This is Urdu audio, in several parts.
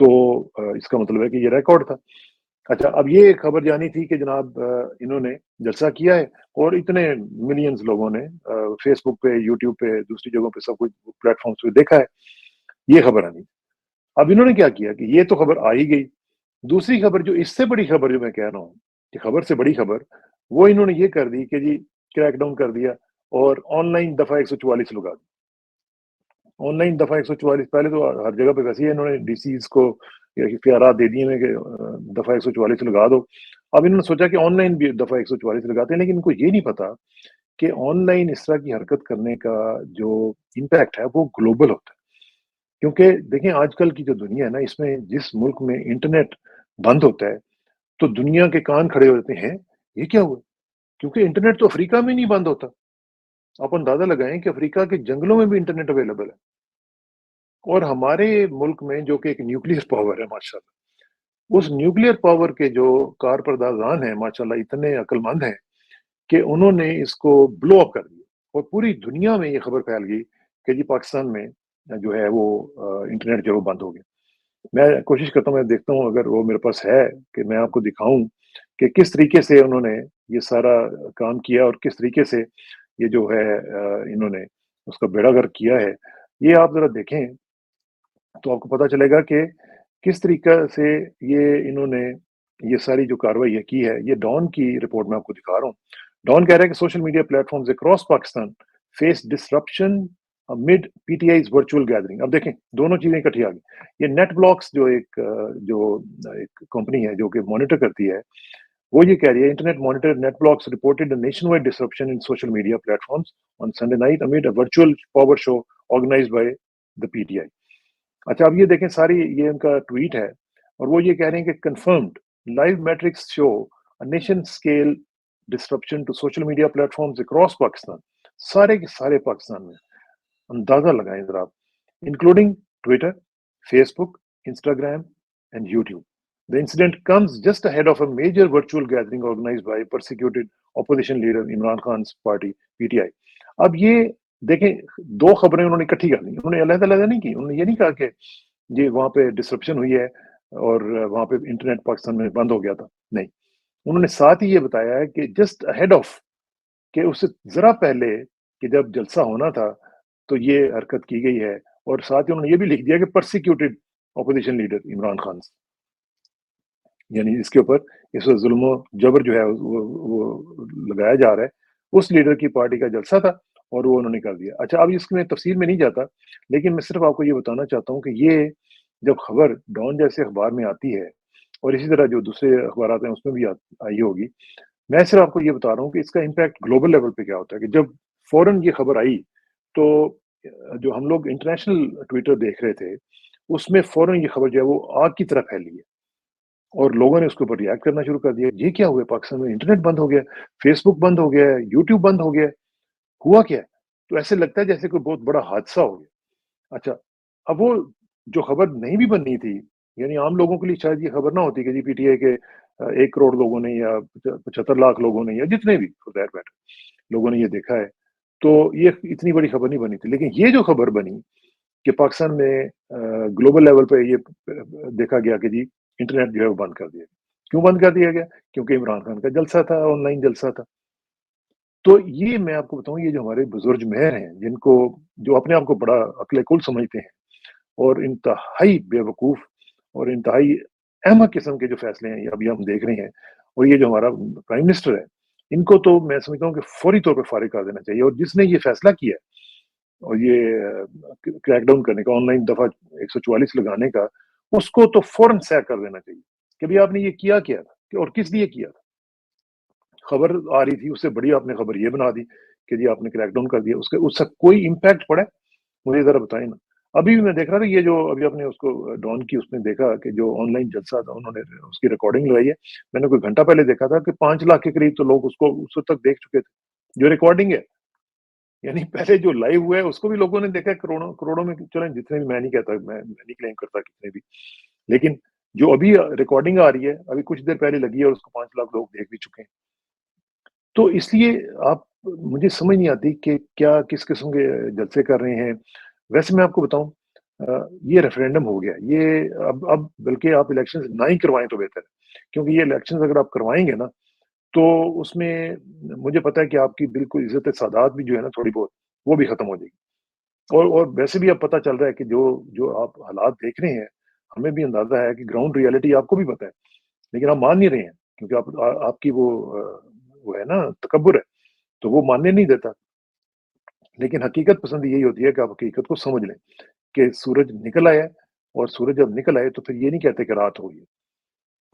تو اس کا مطلب ہے کہ یہ ریکارڈ تھا۔ اچھا، اب یہ خبر جانی تھی کہ جناب انہوں نے جلسہ کیا ہے اور اتنے ملینز لوگوں نے فیس بک پہ، یوٹیوب پہ، دوسری جگہوں پہ، سب کچھ پلیٹ فارمس پہ دیکھا ہے، یہ خبر آنی۔ اب انہوں نے کیا کیا کہ یہ تو خبر آ ہی گئی، دوسری خبر جو اس سے بڑی خبر جو میں کہہ رہا ہوں کہ خبر سے بڑی خبر، وہ انہوں نے یہ کر دی کہ جی کریک ڈاؤن کر دیا اور آن لائن دفعہ 144 لگا دی۔ آن لائن دفعہ 144 پہلے تو ہر جگہ پہ ویسے ہی انہوں نے ڈی سیز کو اختیارات دے دیے ہیں کہ دفعہ 144 لگا دو۔ اب انہوں نے سوچا کہ آن لائن بھی دفعہ 144 لگاتے ہیں، لیکن ان کو یہ نہیں پتا کہ آن لائن اس طرح کی حرکت کرنے کا جو امپیکٹ ہے وہ گلوبل ہوتا ہے۔ کیونکہ دیکھیں آج کل کی جو دنیا ہے نا، اس میں جس ملک میں انٹرنیٹ بند ہوتا ہے تو دنیا کے کان کھڑے ہو جاتے ہیں، یہ کیا ہوا؟ کیونکہ انٹرنیٹ تو افریقہ میں نہیں بند ہوتا۔ آپ اندازہ لگائیں کہ افریقہ کے جنگلوں میں بھی انٹرنیٹ اویلیبل ہے، اور ہمارے ملک میں جو کہ ایک نیوکلیر پاور ہے ماشاءاللہ، اس نیوکلیر پاور کے جو کارپردازان ہیں ماشاءاللہ اتنے عقل مند ہیں کہ انہوں نے اس کو بلو اپ کر دیا، اور پوری دنیا میں یہ خبر پھیل گئی کہ جی پاکستان میں جو ہے وہ انٹرنیٹ جو ہے وہ بند ہو گیا۔ میں کوشش کرتا ہوں، میں دیکھتا ہوں اگر وہ میرے پاس ہے کہ میں آپ کو دکھاؤں کہ کس طریقے سے انہوں نے یہ سارا کام کیا اور کس طریقے سے یہ جو ہے انہوں نے اس کا بیڑا گرک کیا ہے۔ یہ آپ ذرا دیکھیں تو آپ کو پتا چلے گا کہ کس طریقہ سے یہ انہوں نے یہ ساری جو کاروائی ہے کی ہے۔ یہ ڈان کی رپورٹ میں آپ کو دکھا رہا ہوں۔ ڈان کہہ رہا ہے کہ social media platforms across Pakistan face disruption mid P T I's virtual gathering. اب دیکھیں دونوں چیزیں اکٹھی آ گئی۔ یہ نیٹ بلاکس جو ایک کمپنی ہے جو کہ مانیٹر کرتی ہے، وہ یہ کہہ رہی ہے internet monitor NetBlocks reported nationwide disruption in social media platforms on Sunday night amid a virtual power show organized by the PTI۔ اچھا اب یہ دیکھیں ساری یہ ان کا ٹویٹ ہے، اور وہ یہ کہہ رہے ہیں کہ confirmed live metrics show nation scale disruption to social media platforms across Pakistan. سارے کے سارے پاکستان میں، اندازہ لگائیں ذرا آپ، including Twitter, Facebook, Instagram and YouTube. The incident comes just ahead of a major virtual gathering organized by persecuted opposition leader Imran Khan's party PTI۔ اب یہ دیکھیں دو خبریں انہوں نے اکٹھی کر لی، انہوں نے علیحدہ علیحدہ نہیں کی۔ انہوں نے یہ نہیں کہا کہ یہ وہاں پہ ڈسرپشن ہوئی ہے اور وہاں پہ انٹرنیٹ پاکستان میں بند ہو گیا تھا، نہیں، انہوں نے ساتھ ہی یہ بتایا ہے کہ جسٹ اہیڈ آف، کہ اس سے ذرا پہلے کہ جب جلسہ ہونا تھا تو یہ حرکت کی گئی ہے، اور ساتھ ہی انہوں نے یہ بھی لکھ دیا کہ پرسیکیوٹڈ اپوزیشن لیڈر عمران خان، یعنی اس کے اوپر اس وقت ظلم و جبر جو ہے وہ لگایا جا رہا ہے۔ اس لیڈر کی پارٹی کا جلسہ تھا اور وہ انہوں نے کر دیا۔ اچھا اب اس میں تفصیل میں نہیں جاتا، لیکن میں صرف آپ کو یہ بتانا چاہتا ہوں کہ یہ جب خبر ڈان جیسے اخبار میں آتی ہے، اور اسی طرح جو دوسرے اخبارات ہیں اس میں بھی آئی ہوگی، میں صرف آپ کو یہ بتا رہا ہوں کہ اس کا امپیکٹ گلوبل لیول پہ کیا ہوتا ہے۔ کہ جب فوراً یہ خبر آئی تو جو ہم لوگ انٹرنیشنل ٹویٹر دیکھ رہے تھے اس میں فوراً یہ خبر جو ہے وہ آگ کی طرح پھیلی ہے، اور لوگوں نے اس کے اوپر ریئیکٹ کرنا شروع کر دیا۔ یہ کیا ہوا پاکستان میں؟ انٹرنیٹ بند ہو گیا، فیس بک بند ہو گیا ہے، یوٹیوب بند ہو گیا ہے، ہوا کیا ہے؟ تو ایسے لگتا ہے جیسے کوئی بہت بڑا حادثہ ہو گیا۔ اچھا اب وہ جو خبر نہیں بھی بننی تھی، یعنی عام لوگوں کے لیے شاید یہ خبر نہ ہوتی کہ جی پی ٹی آئی کے 1 کروڑ لوگوں نے یا 75 لاکھ لوگوں نے یا جتنے بھی لوگوں نے یہ دیکھا ہے، تو یہ اتنی بڑی خبر نہیں بنی تھی۔ لیکن یہ جو خبر بنی کہ پاکستان میں گلوبل لیول پہ یہ دیکھا گیا کہ جی انٹرنیٹ جو ہے وہ بند کر دیا گیا۔ کیوں بند کر دیا گیا؟ کیونکہ عمران خان کا جلسہ تھا، آن لائن جلسہ تھا۔ تو یہ میں آپ کو بتاؤں، یہ جو ہمارے بزرگ مہر ہیں، جن کو جو اپنے آپ کو بڑا عقل کل سمجھتے ہیں اور انتہائی بے وقوف اور انتہائی احمق قسم کے جو فیصلے ہیں یہ ابھی ہم دیکھ رہے ہیں، اور یہ جو ہمارا پرائم منسٹر ہے، ان کو تو میں سمجھتا ہوں کہ فوری طور پہ فارغ کر دینا چاہیے۔ اور جس نے یہ فیصلہ کیا ہے اور یہ کریک ڈاؤن کرنے کا، آن لائن دفعہ 144 لگانے کا، اس کو تو فوراً سیک کر دینا چاہیے کہ بھئی آپ نے یہ کیا کیا تھا اور کس لیے کیا تھا۔ خبر آ رہی تھی، اس سے بڑی آپ نے خبر یہ بنا دی کہ جی آپ نے کریک ڈاؤن کر دیا، اس سے کوئی امپیکٹ پڑا ہے؟ مجھے ذرا بتائیں نا۔ ابھی بھی میں دیکھ رہا تھا یہ جو ابھی آپ نے اس کو ڈان کی اس میں دیکھا کہ جو آن لائن جلسہ تھا انہوں نے اس کی ریکارڈنگ لگائی ہے۔ میں نے کوئی گھنٹہ پہلے دیکھا تھا کہ 5 لاکھ کے قریب تو لوگ اس کو اس وقت تک دیکھ چکے تھے، جو ریکارڈنگ ہے۔ یعنی پہلے جو لائیو ہوا ہے اس کو بھی لوگوں نے دیکھا، کروڑوں میں، چلیں جتنے بھی، میں نہیں کہتا، میں نہیں کلیم کرتا کتنے بھی، لیکن جو ابھی ریکارڈنگ آ رہی ہے ابھی کچھ دیر پہلے لگی ہے اور اس کو 5 لاکھ لوگ دیکھ بھی چکے ہیں۔ تو اس لیے آپ، مجھے سمجھ نہیں آتی کہ کیا کس قسم کے جلسے کر رہے ہیں۔ ویسے میں آپ کو بتاؤں یہ ریفرینڈم ہو گیا، یہ اب بلکہ آپ الیکشن نہ ہی کروائیں تو بہتر ہے، کیونکہ یہ الیکشن اگر آپ کروائیں گے نا تو اس میں مجھے پتا ہے کہ آپ کی بالکل عزت سادات بھی جو ہے نا تھوڑی بہت وہ بھی ختم ہو جائے گی، اور ویسے بھی اب پتہ چل رہا ہے کہ جو آپ حالات دیکھ رہے ہیں، ہمیں بھی اندازہ ہے کہ گراؤنڈ ریئلٹی آپ کو بھی پتہ ہے، لیکن آپ مان نہیں رہے ہیں کیونکہ آپ کی وہ ہے نا تکبر ہے، تو وہ ماننے نہیں دیتا، لیکن حقیقت پسند یہی ہوتی ہے کہ آپ حقیقت کو سمجھ لیں کہ سورج نکل آیا ہے، اور سورج جب نکل آئے تو پھر یہ نہیں کہتے کہ رات ہو گئی ہے۔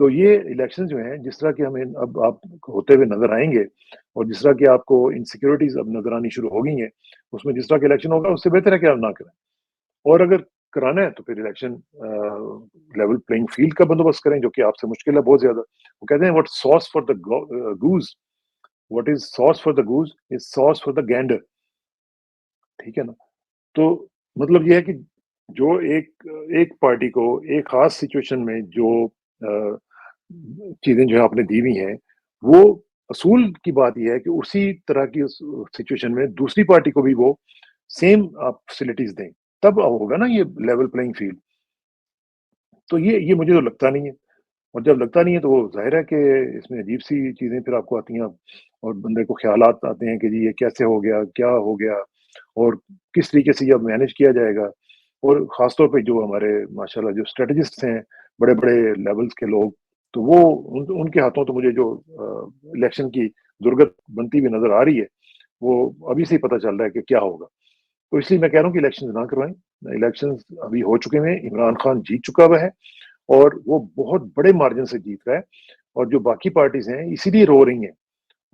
تو یہ الیکشن جو ہیں جس طرح کے ہمیں اب آپ ہوتے ہوئے نظر آئیں گے، اور جس طرح کی آپ کو انسیکیورٹیز اب نظر آنی شروع ہو گئی ہیں، اس میں جس طرح کا الیکشن ہوگا اس سے بہتر ہے کہ آپ نہ کریں، اور اگر کرانا ہے تو پھر الیکشن لیول پلئنگ فیلڈ کا بندوبست کریں، جو کہ آپ سے مشکل ہے بہت زیادہ۔ وہ کہتے ہیں واٹ ساس for the goes, what is ساس فار دا گوز از ساس فار دا گینڈر، ٹھیک ہے نا؟ تو مطلب یہ ہے کہ جو ایک پارٹی کو ایک خاص سچویشن میں جو چیزیں جو ہے آپ نے دی ہوئی ہیں، وہ اصول کی بات یہ ہے کہ اسی طرح کی سچویشن میں دوسری پارٹی کو بھی وہ سیم آپ فیسلٹیز دیں، تب ہوگا نا یہ لیول پلئنگ فیلڈ۔ تو یہ مجھے تو لگتا نہیں ہے، اور جب لگتا نہیں ہے تو وہ ظاہر ہے کہ اس میں عجیب سی چیزیں پھر آپ کو آتی ہیں، اور بندے کو خیالات آتے ہیں کہ جی یہ کیسے ہو گیا، کیا ہو گیا، اور کس طریقے سے یہ اب مینیج کیا جائے گا، اور خاص طور پہ جو ہمارے ماشاءاللہ جو اسٹریٹجسٹ ہیں، بڑے بڑے لیولز کے لوگ، تو وہ ان کے ہاتھوں تو مجھے جو الیکشن کی درگت بنتی ہوئی نظر آ رہی ہے، وہ ابھی سے ہی پتہ چل رہا ہے کہ کیا ہوگا۔ تو اس لیے میں کہہ رہا ہوں کہ الیکشن نہ کروائیں، الیکشن ابھی ہو چکے ہیں، عمران خان جیت چکا ہوا ہے، اور وہ بہت بڑے مارجن سے جیت رہا ہے، اور جو باقی پارٹیز ہیں اسی لیے رو رہی ہیں،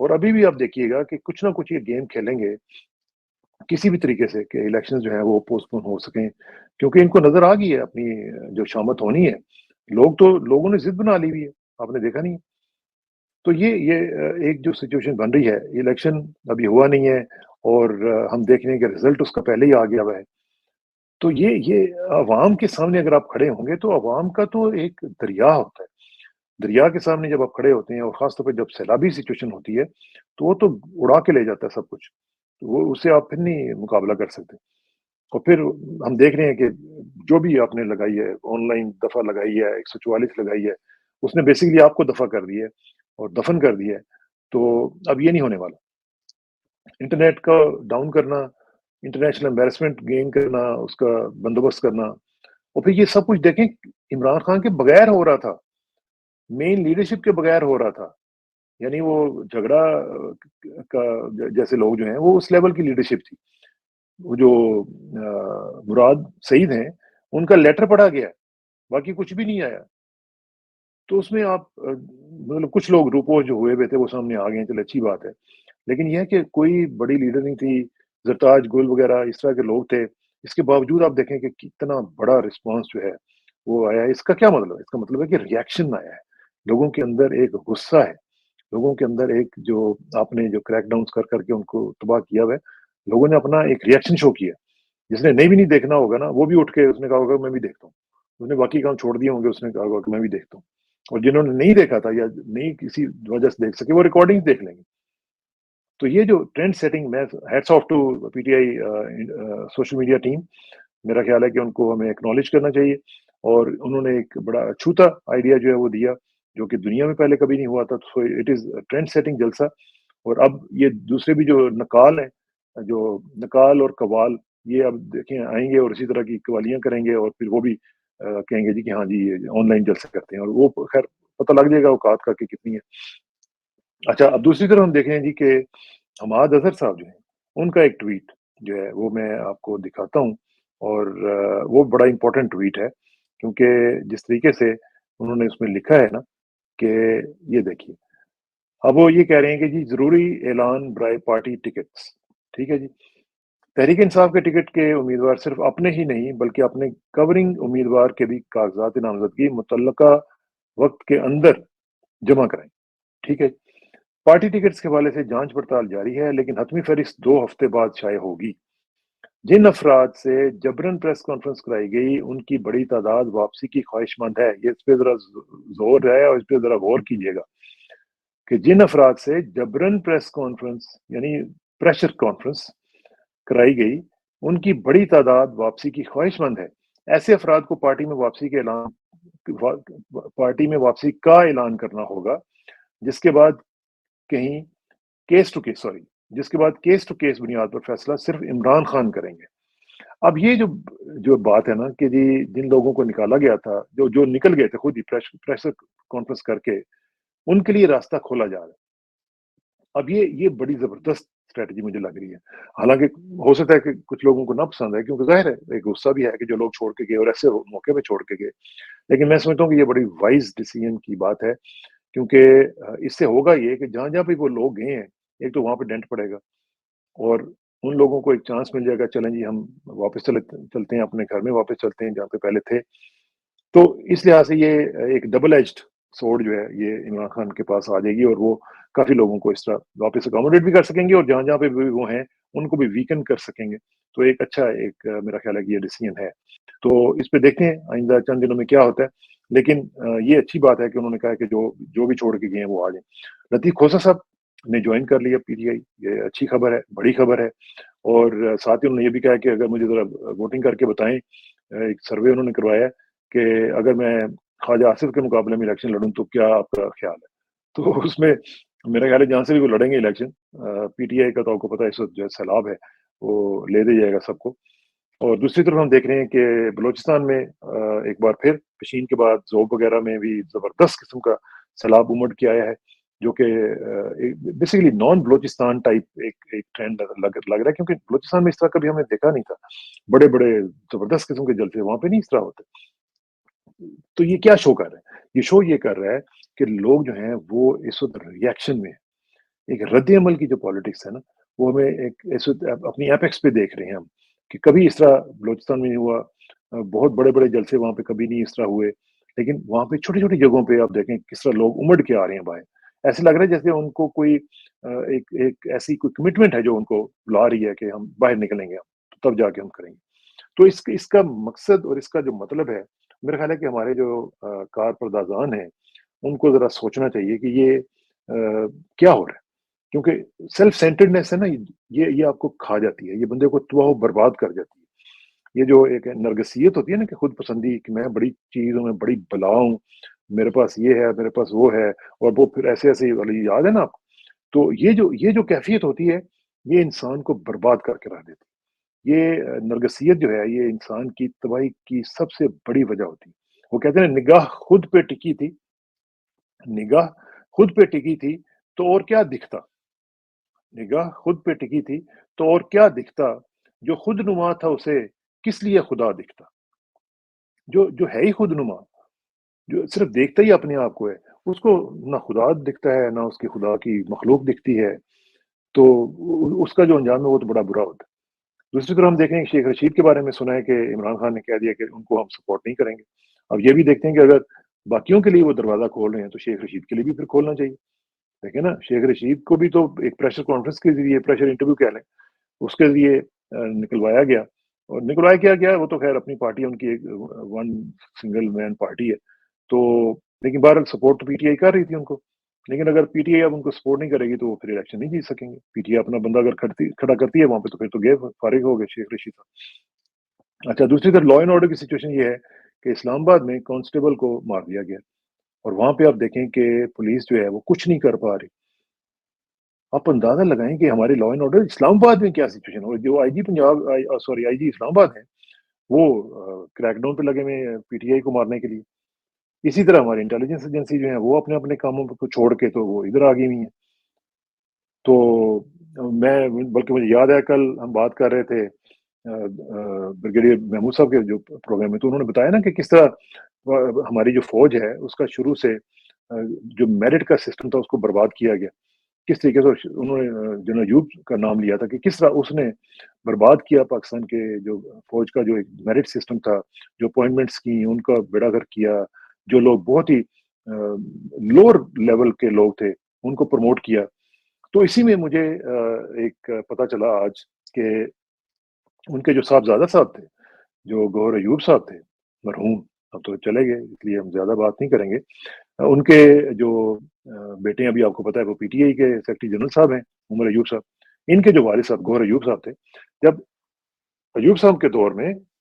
اور ابھی بھی آپ دیکھیے گا کہ کچھ نہ کچھ یہ گیم کھیلیں گے کسی بھی طریقے سے کہ الیکشن جو ہیں وہ پوسٹ پون ہو سکیں، کیونکہ ان کو نظر آ گئی ہے اپنی جو شامت ہونی ہے، لوگوں نے ضد بنا لی ہوئی ہے، آپ نے دیکھا نہیں ہے؟ تو یہ ایک جو سچویشن بن رہی ہے، الیکشن ابھی ہوا نہیں ہے، اور ہم دیکھ رہے ہیں کہ رزلٹ اس کا پہلے ہی آ گیا ہوا ہے، تو یہ عوام کے سامنے اگر آپ کھڑے ہوں گے تو عوام کا تو ایک دریا ہوتا ہے، دریا کے سامنے جب آپ کھڑے ہوتے ہیں، اور خاص طور پہ جب سیلابی سچویشن ہوتی ہے تو وہ تو اڑا کے لے جاتا ہے سب کچھ، تو وہ اس سے آپ پھر نہیں مقابلہ کر سکتے، اور پھر ہم دیکھ رہے ہیں کہ جو بھی آپ نے لگائی ہے آن لائن دفعہ لگائی ہے 144 لگائی ہے، اس نے بیسیکلی آپ کو دفع کر دی ہے اور دفن کر دی ہے، تو اب یہ نہیں ہونے والا، انٹرنیٹ کا ڈاؤن کرنا، انٹرنیشنل امبیرسمنٹ گین کرنا، اس کا بندوبست کرنا، اور پھر یہ سب کچھ دیکھیں عمران خان کے بغیر ہو رہا تھا، مین لیڈرشپ کے بغیر ہو رہا تھا، یعنی وہ جھگڑا کا جیسے لوگ جو ہیں وہ اس لیول کی لیڈرشپ تھی، وہ جو مراد سعید ہیں ان کا لیٹر پڑھا گیا، باقی کچھ بھی نہیں آیا، تو اس میں آپ مطلب کچھ لوگ روپو جو ہوئے ہوئے تھے وہ سامنے آ گئے ہیں، چلو اچھی بات ہے، لیکن یہ ہے کہ کوئی بڑی لیڈر نہیں تھی، زرتاج گل وغیرہ اس طرح کے لوگ تھے، اس کے باوجود آپ دیکھیں کہ کتنا بڑا رسپانس جو ہے وہ آیا ہے، اس کا کیا مطلب ہے؟ اس کا مطلب ہے کہ ریئیکشن آیا ہے، لوگوں کے اندر ایک غصہ ہے، لوگوں کے اندر ایک جو آپ نے جو کریک ڈاؤنس کر کر کے ان کو تباہ کیا ہوا ہے، لوگوں نے اپنا ایک ریئیکشن شو کیا، جس نے نہیں بھی نہیں دیکھنا ہوگا نا وہ بھی اٹھ کے اس نے کہا ہوگا میں بھی دیکھتا ہوں، اس نے باقی کام چھوڑ دیے ہوں گے، اس نے کہا ہوگا کہ میں بھی دیکھتا ہوں، اور جنہوں نے نہیں دیکھا تھا یا نہیں کسی وجہ سے دیکھ سکے وہ ریکارڈنگ دیکھ لیں گے، تو یہ جو ٹرینڈ سیٹنگ میں hats of two P T I social media team, میرا خیال ہے کہ ان کو ہمیں ایکنالج کرنا چاہیے، اور انہوں نے ایک بڑا اچھوتا آئیڈیا جو ہے وہ دیا، جو کہ دنیا میں پہلے کبھی نہیں ہوا تھا، so it is trend setting جلسہ، اور اب یہ دوسرے بھی جو نکال ہیں، جو نکال اور قوال، یہ اب دیکھیں آئیں گے اور اسی طرح کی قوالیاں کریں گے، اور پھر وہ بھی کہیں گے جی کہ ہاں جی یہ آن لائن جلسے کرتے ہیں، اور وہ خیر پتہ لگ جائے گا اوقات کا کہ کتنی ہے۔ اچھا، اب دوسری طرف ہم دیکھیں جی کہ حماد اظہر صاحب جو ہیں ان کا ایک ٹویٹ جو ہے وہ میں آپ کو دکھاتا ہوں، اور وہ بڑا امپورٹنٹ ٹویٹ ہے، کیونکہ جس طریقے سے انہوں نے اس میں لکھا ہے نا کہ یہ دیکھیے، اب وہ یہ کہہ رہے ہیں کہ جی ضروری اعلان برائے پارٹی ٹکٹس، ٹھیک ہے جی، تحریک انصاف کے ٹکٹ کے امیدوار صرف اپنے ہی نہیں بلکہ اپنے کورنگ امیدوار کے بھی کاغذات نامزدگی متعلقہ وقت کے اندر جمع کرائیں، ٹھیک ہے، پارٹی ٹکٹس کے حوالے سے جانچ پڑتال جاری ہے، لیکن حتمی فہرست 2 ہفتے بعد شائع ہوگی، جن افراد سے جبرن پریس کانفرنس کرائی گئی ان کی بڑی تعداد واپسی کی خواہش مند ہے، یہ اس پہ ذرا زور ہے اور اس پہ ذرا غور کیجیے گا کہ جن افراد سے جبرن پریس کانفرنس یعنی پریشر کانفرنس کرائی گئی ان کی بڑی تعداد واپسی کی خواہش مند ہے، ایسے افراد کو پارٹی میں واپسی کا اعلان کرنا ہوگا، جس کے بعد کہیں کیس ٹو کیس سوری جس کے بعد کیس ٹو کیس بنیاد پر فیصلہ صرف عمران خان کریں گے۔ اب یہ جو بات ہے نا کہ جی جن لوگوں کو نکالا گیا تھا، جو نکل گئے تھے خود ہی پریس کانفرنس کر کے، ان کے لیے راستہ کھولا جا رہا ہے۔ اب یہ بڑی زبردست اسٹریٹجی مجھے لگ رہی ہے، حالانکہ ہو سکتا ہے کہ کچھ لوگوں کو نہ پسند ہے، کیونکہ ظاہر ہے ایک غصہ بھی ہے کہ جو لوگ چھوڑ کے گئے اور ایسے موقع پہ چھوڑ کے گئے، لیکن میں سمجھتا ہوں کہ یہ بڑی وائز ڈیسیژن کی بات ہے، کیونکہ اس سے ہوگا یہ کہ جہاں جہاں پہ وہ لوگ گئے ہیں، ایک تو وہاں پہ ڈینٹ پڑے گا، اور ان لوگوں کو ایک چانس مل جائے گا، چلیں جی ہم واپس چلتے ہیں اپنے گھر میں، واپس چلتے ہیں جہاں پہ پہلے تھے۔ تو اس لحاظ سے یہ ایک ڈبل ایجڈ سورڈ جو ہے یہ عمران خان کے پاس آ جائے گی، اور وہ کافی لوگوں کو اس طرح واپس اکاموڈیٹ بھی کر سکیں گے، اور جہاں جہاں پہ بھی وہ ہیں ان کو بھی ویکن کر سکیں گے۔ تو ایک اچھا میرا خیال ہے کہ یہ ڈیسیژن ہے۔ تو اس پہ دیکھتے ہیں آئندہ چند دنوں میں کیا ہوتا ہے، لیکن یہ اچھی بات ہے کہ انہوں نے کہا کہ جو بھی چھوڑ کے گئے ہیں وہ آ جائیں۔ لطیف کھوسہ صاحب نے جوائن کر لیا پی ٹی آئی، یہ اچھی خبر ہے، بڑی خبر ہے، اور ساتھ ہی انہوں نے یہ بھی کہا کہ اگر مجھے ذرا ووٹنگ کر کے بتائیں، ایک سروے انہوں نے کروایا ہے کہ اگر میں خواجہ آصف کے مقابلے میں الیکشن لڑوں تو کیا آپ کا خیال ہے؟ تو اس میں میرا خیال ہے جہاں سے بھی وہ لڑیں گے الیکشن، پی ٹی آئی کا تو آپ کو پتا ہے اس وقت جو ہے سیلاب ہے، وہ لے دے جائے گا سب کو۔ اور دوسری طرف ہم دیکھ رہے ہیں کہ بلوچستان میں ایک بار پھر پشین کے بعد زوب وغیرہ میں بھی زبردست قسم کا سیلاب امڑ کے آیا ہے، جو کہ بیسیکلی نان بلوچستان ٹائپ ایک ٹرینڈ لگ رہا ہے، کیونکہ بلوچستان میں اس طرح کبھی ہم نے دیکھا نہیں تھا، بڑے بڑے زبردست قسم کے جلسے وہاں پہ نہیں اس طرح ہوتے۔ تو یہ کیا شو کر رہا ہے؟ یہ شو یہ کر رہا ہے کہ لوگ جو ہیں وہ اس وقت ریئیکشن میں ہیں۔ ایک رد عمل کی جو پالیٹکس ہے نا، وہ ہمیں ایک اس وقت اپنی ایپیکس پہ دیکھ رہے ہیں ہم، کہ کبھی اس طرح بلوچستان میں نہیں ہوا، بہت بڑے بڑے جلسے وہاں پہ کبھی نہیں اس طرح ہوئے، لیکن وہاں پہ چھوٹی چھوٹی جگہوں پہ آپ دیکھیں کس طرح لوگ امڑ کے آ رہے ہیں باہر۔ ایسے لگ رہا ہے جیسے ان کو کوئی ایک ایسی کوئی کمٹمنٹ ہے جو ان کو بلا رہی ہے کہ ہم باہر نکلیں گے، ہم تب جا کے ہم کریں گے۔ تو اس کا مقصد اور اس کا جو مطلب ہے، میرا خیال ہے کہ ہمارے جو کار پردازان ہیں ان کو ذرا سوچنا چاہیے کہ یہ کیا ہو رہا ہے، کیونکہ سیلف سینٹرڈنیس ہے نا، یہ آپ کو کھا جاتی ہے، یہ بندے کو تباہ و برباد کر جاتی ہے۔ یہ جو ایک نرگسیت ہوتی ہے نا کہ خود پسندی، کہ میں بڑی چیز ہوں، میں بڑی بلا ہوں، میرے پاس یہ ہے، میرے پاس وہ ہے، اور وہ پھر ایسے ایسے والی یاد ہے نا آپ کو؟ تو یہ جو کیفیت ہوتی ہے، یہ انسان کو برباد کر کے رکھ دیتی ہے۔ یہ نرگسیت جو ہے یہ انسان کی تباہی کی سب سے بڑی وجہ ہوتی ہے۔ وہ کہتے ہیں نگاہ خود پہ ٹکی تھی، نگاہ خود پہ ٹکی تھی تو اور کیا دکھتا، نگاہ خود پہ ٹکی تھی تو اور کیا دکھتا، جو خود نما تھا اسے کس لیے خدا دکھتا۔ جو ہے ہی خود نما، جو صرف دیکھتا ہی اپنے آپ کو ہے، اس کو نہ خدا دکھتا ہے، نہ اس کی خدا کی مخلوق دکھتی ہے، تو اس کا جو انجام ہے وہ تو بڑا برا ہوتا ہے۔ دوسری طرف ہم دیکھیں کہ شیخ رشید کے بارے میں سنا ہے کہ عمران خان نے کہہ دیا کہ ان کو ہم سپورٹ نہیں کریں گے۔ اب یہ بھی دیکھتے ہیں کہ اگر باقیوں کے لیے وہ دروازہ کھول رہے ہیں تو شیخ رشید کے لیے بھی پھر کھولنا چاہیے۔ دیکھیں نا، شیخ رشید کو بھی تو ایک پریشر کانفرنس کے ذریعے، پریشر انٹرویو کہہ لیں، اس کے ذریعے نکلوایا گیا، اور نکلوایا کیا گیا وہ تو خیر اپنی پارٹی ان کی ایک ون سنگل مین پارٹی ہے، تو لیکن بہرحال سپورٹ تو پی ٹی آئی کر رہی تھی ان کو، لیکن اگر پی ٹی آئی اب ان کو سپورٹ نہیں کرے گی تو وہ پھر الیکشن نہیں جیت سکیں گے۔ پی ٹی آئی اپنا بندہ اگر کھڑا کرتی ہے وہاں پہ تو پھر تو گئے، فارغ ہو گئے شیخ رشید صاحب۔ اچھا، دوسری طرف لا اینڈ آرڈر کی سچویشن یہ ہے کہ اسلام آباد میں کانسٹیبل کو مار دیا گیا، اور وہاں پہ آپ دیکھیں کہ پولیس جو ہے وہ کچھ نہیں کر پا رہی۔ آپ اندازہ لگائیں کہ ہمارے لا اینڈ آرڈر اسلام آباد میں کیا سچویشن ہو، جو آئی جی پنجاب، سوری آئی جی اسلام آباد ہے، وہ کریک ڈاؤن پہ لگے ہوئے ہیں پی ٹی آئی کو مارنے کے لیے۔ اسی طرح ہماری انٹیلیجنس ایجنسی جو ہیں وہ اپنے اپنے کاموں کو چھوڑ کے تو وہ ادھر آ گئی ہوئی ہیں۔ تو میں بلکہ مجھے یاد ہے کل ہم بات کر رہے تھے بریگیڈیئر محمود صاحب کے جو پروگرام میں، تو انہوں نے بتایا نا کہ کس طرح ہماری جو فوج ہے اس کا شروع سے جو میرٹ کا سسٹم تھا اس کو برباد کیا گیا، کس طریقے سے انہوں نے جنرل ایوب کا نام لیا تھا کہ کس طرح اس نے برباد کیا پاکستان کے جو فوج کا جو ایک میرٹ سسٹم تھا، جو اپوائنٹمنٹس کی ان کا بیڑا گرک کیا، جو لوگ بہت ہی لوور لیول کے لوگ تھے ان کو پروموٹ کیا۔ تو اسی میں مجھے ایک پتہ چلا آج کہ ان کے جو صاحبزادہ صاحب تھے، جو گوہر ایوب صاحب تھے مرحوم، اب تو چلے گئے اس لیے ہم زیادہ بات نہیں کریں گے، ان کے جو بیٹے ابھی آپ کو پتا ہے وہ پی ٹی آئی کے سیکرٹری جنرل صاحب ہیں، عمر ایوب صاحب، ان کے جو والد صاحب گوہر ایوب صاحب تھے، جب ایوب صاحب کے دور میں